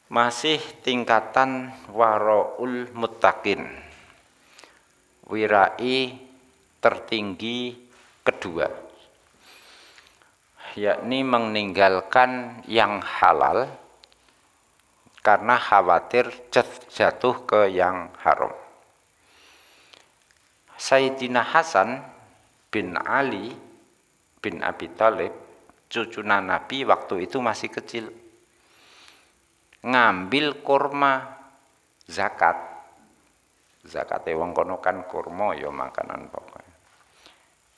Masih tingkatan waraul muttaqin, wirai tertinggi kedua, yakni meninggalkan yang halal karena khawatir jatuh ke yang haram. Sayyidina Hasan bin Ali bin Abi Thalib, cucuna Nabi waktu itu masih kecil, ngambil kurma zakat. Zakate wong kono kan kurma ya makanan pokoknya.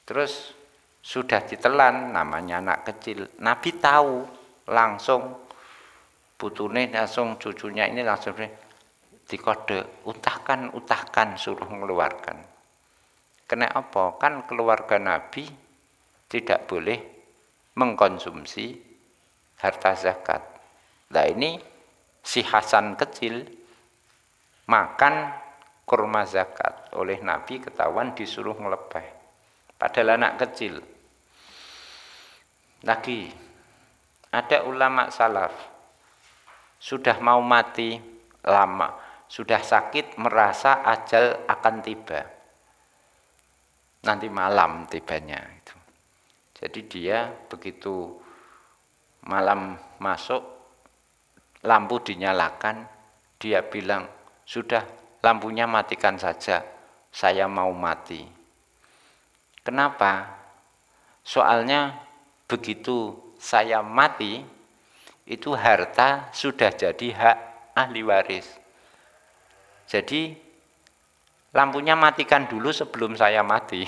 Terus sudah ditelan, namanya anak kecil. Nabi tahu langsung, putune langsung, cucunya ini langsung dikode, utahkan, suruh mengeluarkan. Kena apa? Kan keluarga Nabi tidak boleh mengkonsumsi harta zakat. Nah ini si Hasan kecil makan kurma zakat, oleh Nabi ketahuan disuruh ngelepeh. Padahal anak kecil. Lagi ada ulama salaf sudah mau mati lama, sudah sakit, merasa ajal akan tiba. Nanti malam tibanya itu. Jadi dia begitu malam masuk, lampu dinyalakan, dia bilang, sudah lampunya matikan saja, saya mau mati. Kenapa? Soalnya begitu saya mati, itu harta sudah jadi hak ahli waris. Jadi lampunya matikan dulu sebelum saya mati.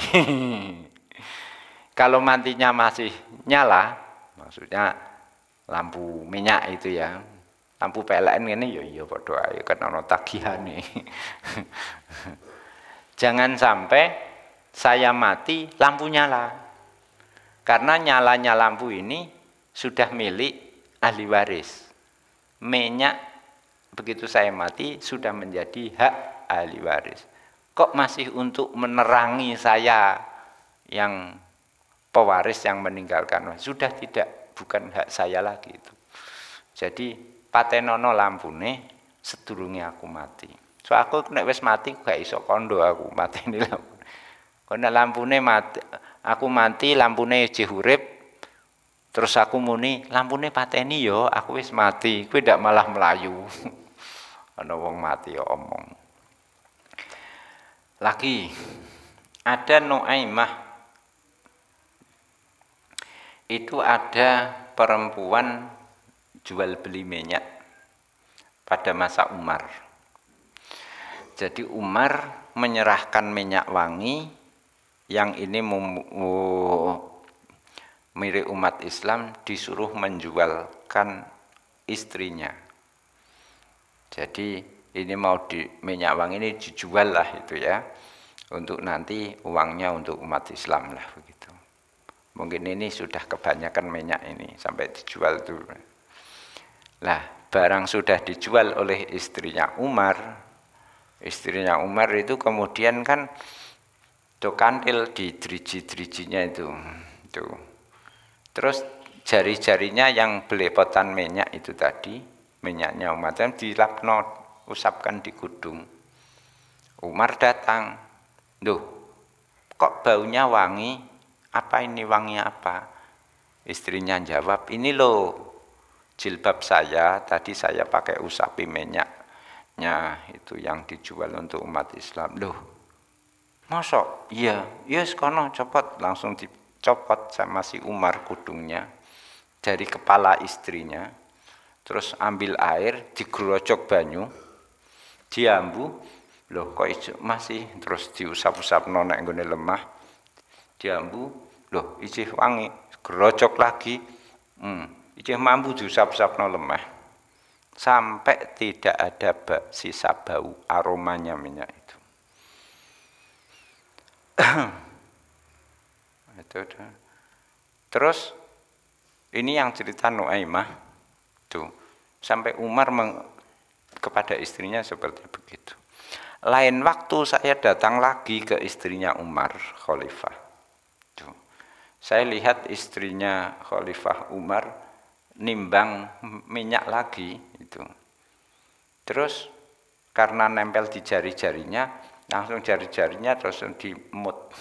Kalau matinya masih nyala, maksudnya lampu minyak itu ya, lampu PLN ini ya padha ae kan ana tagihane. Jangan sampai saya mati lampu nyala. Karena nyalanya lampu ini sudah milik ahli waris. Minyak begitu saya mati sudah menjadi hak ahli waris. Kok masih untuk menerangi saya yang pewaris yang meninggalkan? Sudah tidak, bukan hak saya lagi itu. Jadi patenono lampune sedurunge aku mati. So aku nek wis mati gak iso kondo aku mateni lampune. Karena lampune mati, aku mati lampune isih urip. Terus aku muni lampune pateni yo, aku wis mati. Kowe ndak malah melayu. Ana wong mati yo omong. Lagi ada Nuaimah, itu ada perempuan jual beli minyak pada masa Umar. Jadi Umar menyerahkan minyak wangi yang ini milik umat Islam, disuruh menjualkan istrinya. Jadi ini mau minyak wangi ini dijual lah itu ya, untuk nanti uangnya untuk umat Islam lah begitu. Mungkin ini sudah kebanyakan minyak ini sampai dijual dulu. Lah barang sudah dijual oleh istrinya Umar itu kemudian kan kandil di driji-drijinya itu. Tuh. Terus jari-jarinya yang belepotan minyak itu tadi, minyaknya umat Islam dilapno, usapkan di kudung. Umar datang, "Duh, kok baunya wangi? Apa ini, wanginya apa?" Istrinya jawab, "Ini loh jilbab saya, tadi saya pakai usapi minyaknya itu yang dijual untuk umat Islam." "Loh, mosok?" "Iya, yes kono copot." Langsung dicopot sama si Umar kudungnya dari kepala istrinya. Terus ambil air, digerocok banyu, diambu. Loh kok masih, terus diusap-usap nek nggone lemah, diambu. Loh isih wangi, gerocok lagi, isih mampu diusap-usapno lemah, sampai tidak ada sisa bau aromanya minyak itu. Terus ini yang cerita Nuaimah tuh, sampai Umar kepada istrinya seperti begitu. Lain waktu saya datang lagi ke istrinya Umar, Khalifah. Tuh. Saya lihat istrinya Khalifah Umar nimbang minyak lagi itu. Terus karena nempel di jari-jarinya, langsung jari-jarinya terus dimut,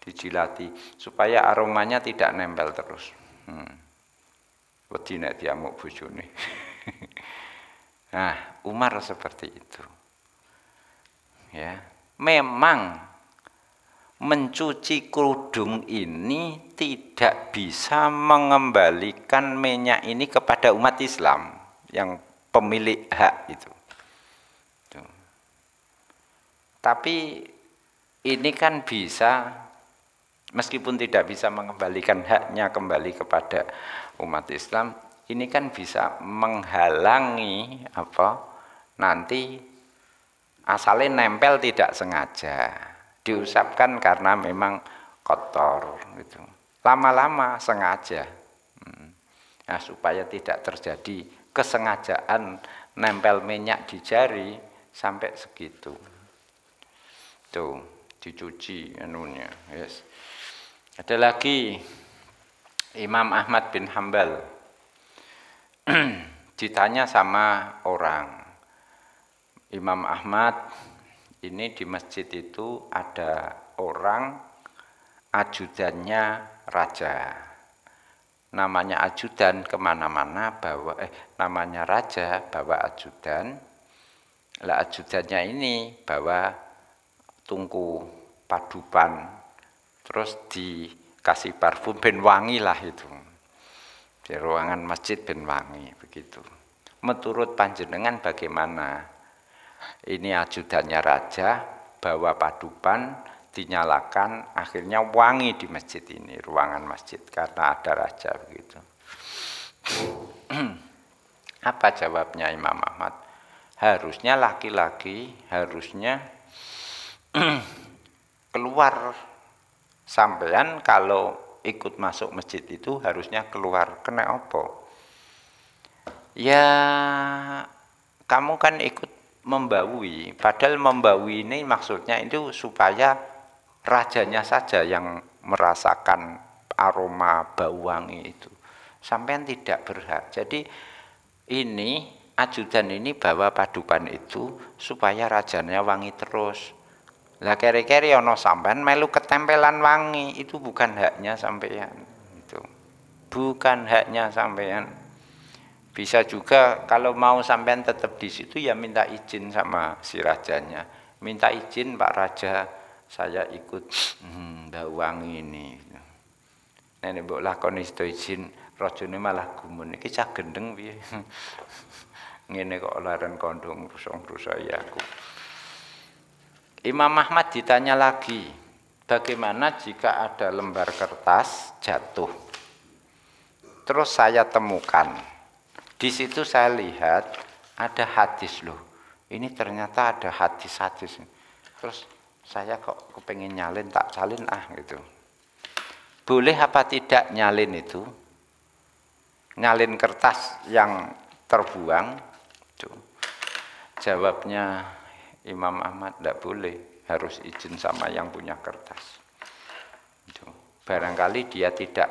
dijilati supaya aromanya tidak nempel terus. Wedi nek diamuk bojone. Nah, Umar seperti itu. Ya, memang mencuci kerudung ini tidak bisa mengembalikan minyak ini kepada umat Islam yang pemilik hak itu. Tapi ini kan bisa, meskipun tidak bisa mengembalikan haknya kembali kepada umat Islam, ini kan bisa menghalangi nanti asalnya nempel tidak sengaja, diusapkan karena memang kotor gitu. Lama-lama sengaja. Nah, supaya tidak terjadi kesengajaan nempel minyak di jari sampai segitu. Tuh, dicuci anunya. Yes. Ada lagi Imam Ahmad bin Hambal ditanya sama orang. Imam Ahmad ini di masjid itu ada orang ajudannya raja. Namanya ajudan kemana-mana bawa namanya raja bawa ajudan. Lah ajudannya ini bawa tungku padupan, terus dikasih parfum ben wangi lah itu. Di ruangan masjid ben wangi begitu. Menurut panjenengan bagaimana? Ini ajudannya raja bawa padupan dinyalakan, akhirnya wangi di masjid ini, ruangan masjid karena ada raja begitu. Apa jawabnya Imam Ahmad? Harusnya laki-laki harusnya keluar, sampean kalau ikut masuk masjid itu harusnya keluar. Kena apa? Ya kamu kan ikut membaui, padahal membaui ini maksudnya itu supaya rajanya saja yang merasakan aroma bau wangi itu. Sampean tidak berhak. Jadi ini ajudan ini bawa padupan itu supaya rajanya wangi terus. Lah kere-kere ono sampean melu ketempelan wangi, itu bukan haknya sampean. Itu bukan haknya sampean. Bisa juga kalau mau sampean tetap di situ ya minta izin sama si rajanya. Minta izin Pak Raja, saya ikut bau wangi ini. Nenek mbok lakoni sedo izin, rajane malah gumun. Iki cah gendeng piye? Ngene kok laren kondong rusak-rusak ya aku. Imam Ahmad ditanya lagi, bagaimana jika ada lembar kertas jatuh? Terus saya temukan, di situ saya lihat ada hadis loh. Ini ternyata ada hadis-hadis. Terus saya kok kepengen nyalin, tak salin gitu. Boleh apa tidak nyalin itu? Nyalin kertas yang terbuang? Tuh. Jawabnya Imam Ahmad tidak boleh, harus izin sama yang punya kertas. Barangkali dia tidak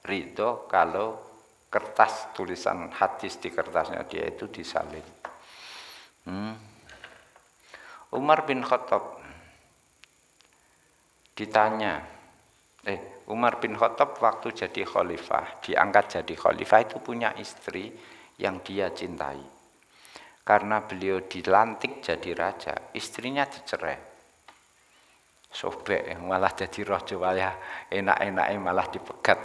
ridho kalau kertas tulisan hadis di kertasnya dia itu disalin. Umar bin Khattab ditanya, Umar bin Khattab waktu jadi khalifah, diangkat jadi khalifah itu punya istri yang dia cintai. Karena beliau dilantik jadi raja, istrinya dicerai. Sobek malah jadi raja, wayah enak-enaknya malah dipegat.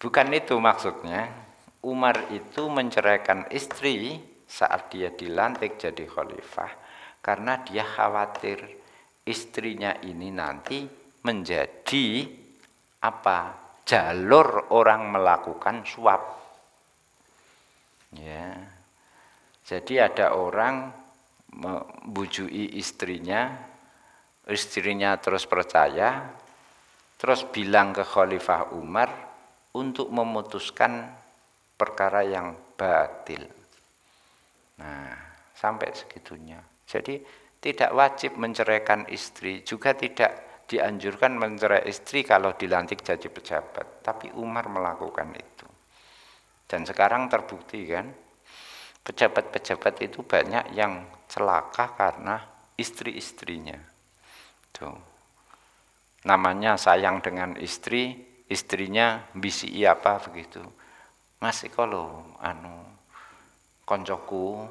Bukan itu maksudnya. Umar itu menceraikan istri saat dia dilantik jadi khalifah karena dia khawatir istrinya ini nanti menjadi jalur orang melakukan suap. Ya, jadi ada orang membujui istrinya terus percaya, terus bilang ke Khalifah Umar untuk memutuskan perkara yang batil. Nah, sampai segitunya. Jadi tidak wajib menceraikan istri, juga tidak dianjurkan mencerai istri kalau dilantik jadi pejabat. Tapi Umar melakukan itu. Dan sekarang terbukti kan, Pejabat-pejabat itu banyak yang celaka karena istri-istrinya. Tuh. Namanya sayang dengan istri, istrinya bisi apa begitu. Mas iko lho anu koncoku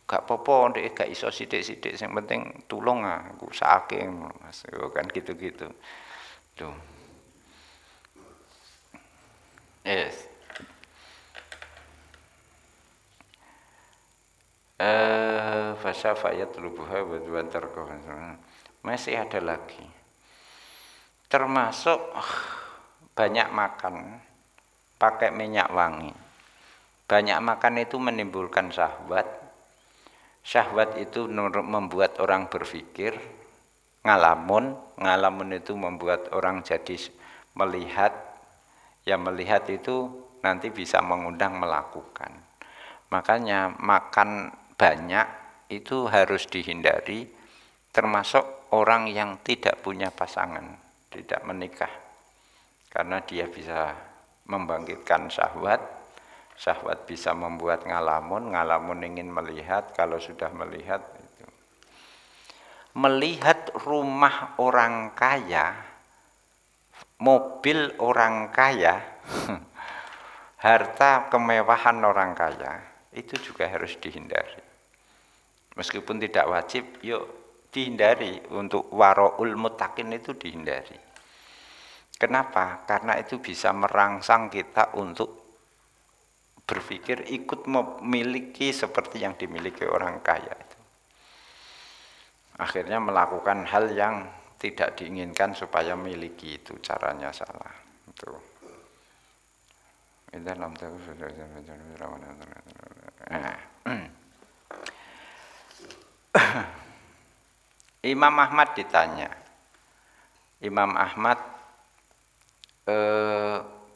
gak popo ndek gak iso sithik-sithik sing penting tulung aku sakake Mas kan gitu-gitu. Tuh. Yes. Fasafayat lubuha wa tarkoh. Masih ada lagi. Termasuk banyak makan pakai minyak wangi. Banyak makan itu menimbulkan syahwat. Syahwat itu membuat orang berpikir, ngalamun itu membuat orang jadi melihat. Yang melihat itu nanti bisa mengundang melakukan. Makanya makan banyak itu harus dihindari, termasuk orang yang tidak punya pasangan, tidak menikah. Karena dia bisa membangkitkan syahwat, syahwat bisa membuat ngalamun ingin melihat, kalau sudah melihat itu. Melihat rumah orang kaya, mobil orang kaya, harta kemewahan orang kaya, itu juga harus dihindari. Meskipun tidak wajib, yuk dihindari. Untuk waro'ul mutakin itu dihindari. Kenapa? Karena itu bisa merangsang kita untuk berpikir ikut memiliki seperti yang dimiliki orang kaya itu. Akhirnya melakukan hal yang tidak diinginkan supaya miliki, itu caranya salah. Itu. Imam Ahmad ditanya. Imam Ahmad,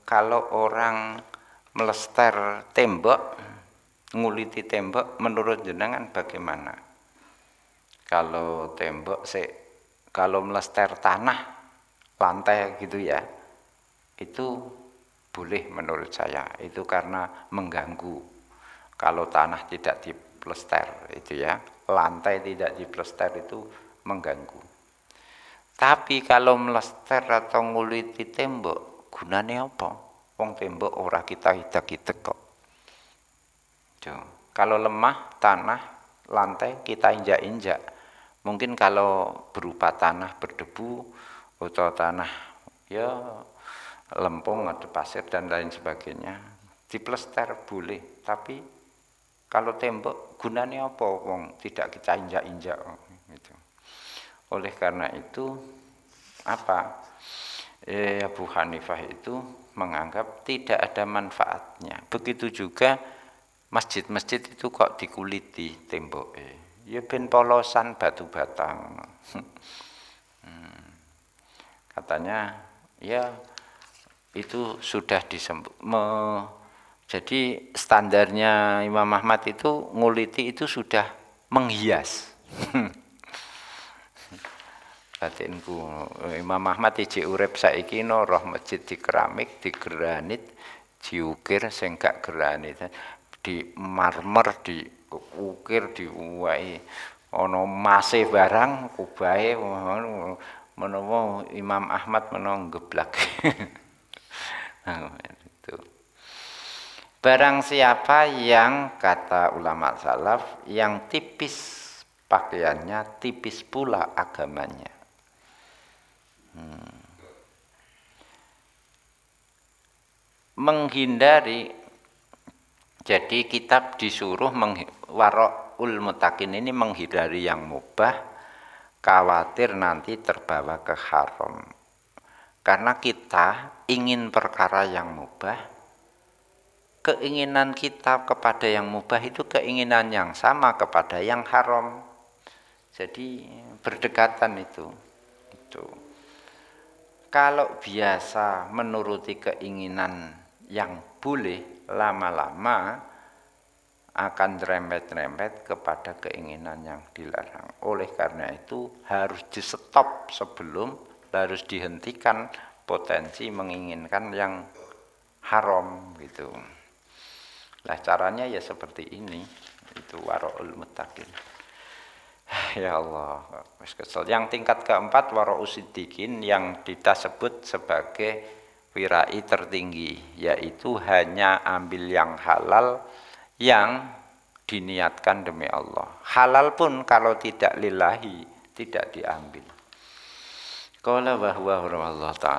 kalau orang melester tembok, nguliti tembok, menurut jenengan bagaimana? Kalau tembok kalau melester tanah, lantai gitu ya, itu boleh menurut saya. Itu karena mengganggu. Kalau tanah tidak diplester itu ya, lantai tidak diplester itu mengganggu. Tapi kalau melester atau nguliti tembok, gunanya apa? Wong tembok ora kita kok. Kalau lemah tanah, lantai kita injak-injak. Mungkin kalau berupa tanah berdebu atau tanah ya lempung atau pasir dan lain sebagainya, diplester boleh. Tapi kalau tembok gunanya apa? Wong tidak kita injak-injak gitu. Oleh karena itu Abu Hanifah itu menganggap tidak ada manfaatnya. Begitu juga masjid-masjid itu kok dikuliti tembok. Ya ben polosan batu batang. Katanya ya itu sudah jadi standarnya Imam Ahmad itu nguliti itu sudah menghias. Batinku Imam Ahmad iji urip saiki roh masjid di keramik, di granit, diukir sing gak granit, di marmer, di ukir, diuwai ana masih barang kubahe menawa Imam Ahmad menawa geblak. Itu. Barang siapa yang kata ulama salaf yang tipis pakaiannya, tipis pula agamanya. Menghindari, jadi kitab disuruh waro'ul mutakin ini menghindari yang mubah, khawatir nanti terbawa ke haram. Karena kita ingin perkara yang mubah, keinginan kita kepada yang mubah itu keinginan yang sama kepada yang haram. Jadi berdekatan itu. Kalau biasa menuruti keinginan yang boleh, lama-lama akan rempet-rempet kepada keinginan yang dilarang. Oleh karena itu harus di stop sebelum, harus dihentikan potensi menginginkan yang haram gitu. Nah caranya ya seperti ini itu waraul muttaqin. Ya Allah, wis kesel. Yang tingkat keempat waraul siddiqin yang kita sebut sebagai wirai tertinggi, yaitu hanya ambil yang halal yang diniatkan demi Allah. Halal pun kalau tidak lillahi tidak diambil. Qala wa huwa Allah ta'ala